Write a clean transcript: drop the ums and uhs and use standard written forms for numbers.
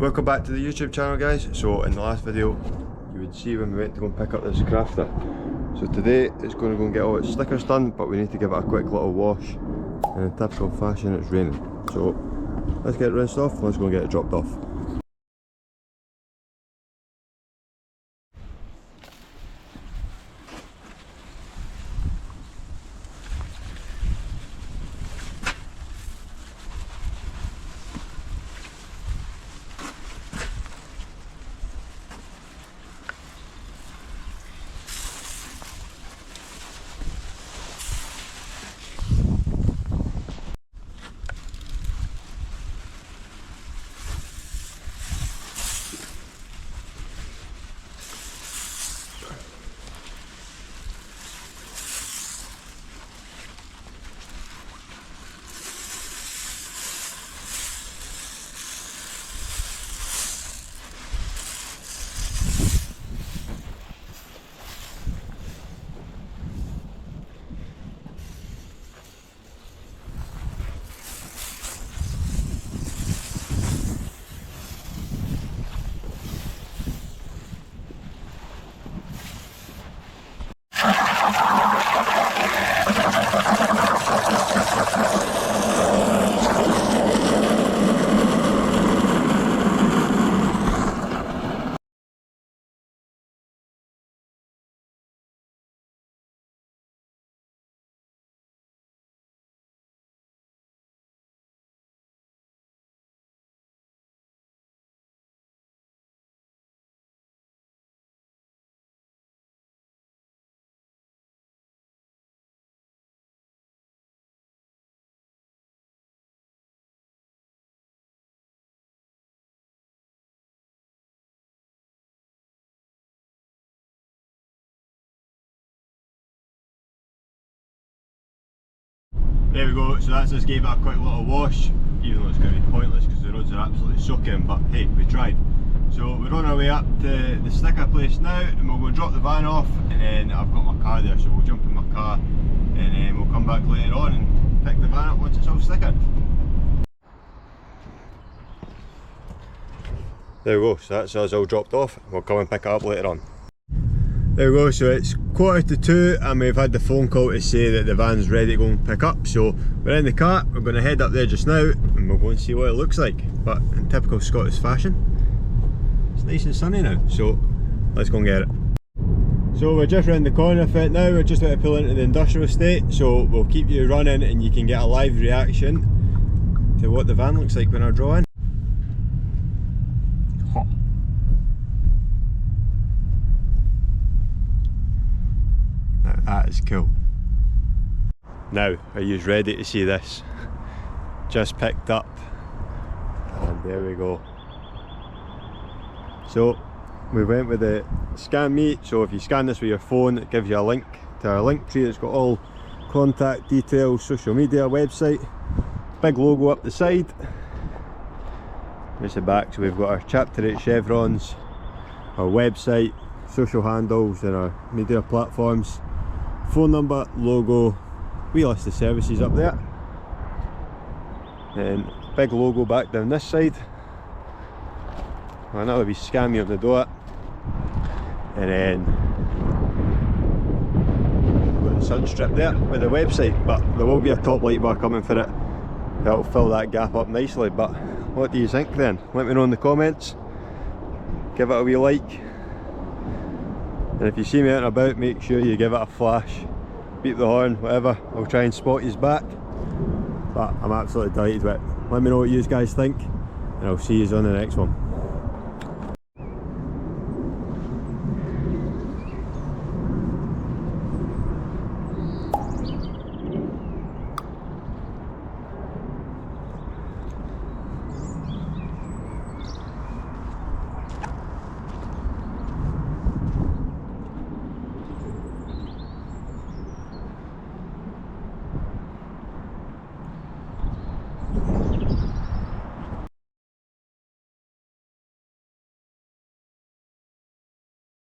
Welcome back to the YouTube channel, guys. So in the last video you would see when we went to go and pick up this crafter. So today it's going to go and get all its stickers done, but we need to give it a quick little wash. And in typical fashion it's raining. So let's get it rinsed off and let's go and get it dropped off. There we go, so that's just gave it a quick little wash, even though it's going to be pointless because the roads are absolutely soaking, but hey, we tried. So we're on our way up to the sticker place now, and we'll go drop the van off, and then I've got my car there, so we'll jump in my car, and then we'll come back later on and pick the van up once it's all stickered. There we go, so that's us all dropped off, we'll come and pick it up later on. There we go, so it's 1:45 and we've had the phone call to say that the van's ready to go and pick up. So we're in the car, we're going to head up there just now and we'll go and see what it looks like. But in typical Scottish fashion, it's nice and sunny now, so let's go and get it. So we're just round the corner for it now, we're just about to pull into the industrial estate, so we'll keep you running and you can get a live reaction to what the van looks like when I draw in. That is cool. Now, are you ready to see this? Just picked up, and there we go. So, we went with the Scan Me, so if you scan this with your phone, it gives you a link to our link tree. It's got all contact details, social media, website, big logo up the side. There's the back, so we've got our chapter 8 chevrons, our website, social handles, and our media platforms. Phone number, logo, wee list of services up there, and big logo back down this side, and that'll be Scan Me on the door, and then we've got the sun strip there with the website, but there will be a top light bar coming for it that'll fill that gap up nicely. But what do you think then? Let me know in the comments, give it a wee like. And if you see me out and about, make sure you give it a flash, beep the horn, whatever. I'll try and spot you back. But I'm absolutely delighted with it. Let me know what you guys think, and I'll see you on the next one.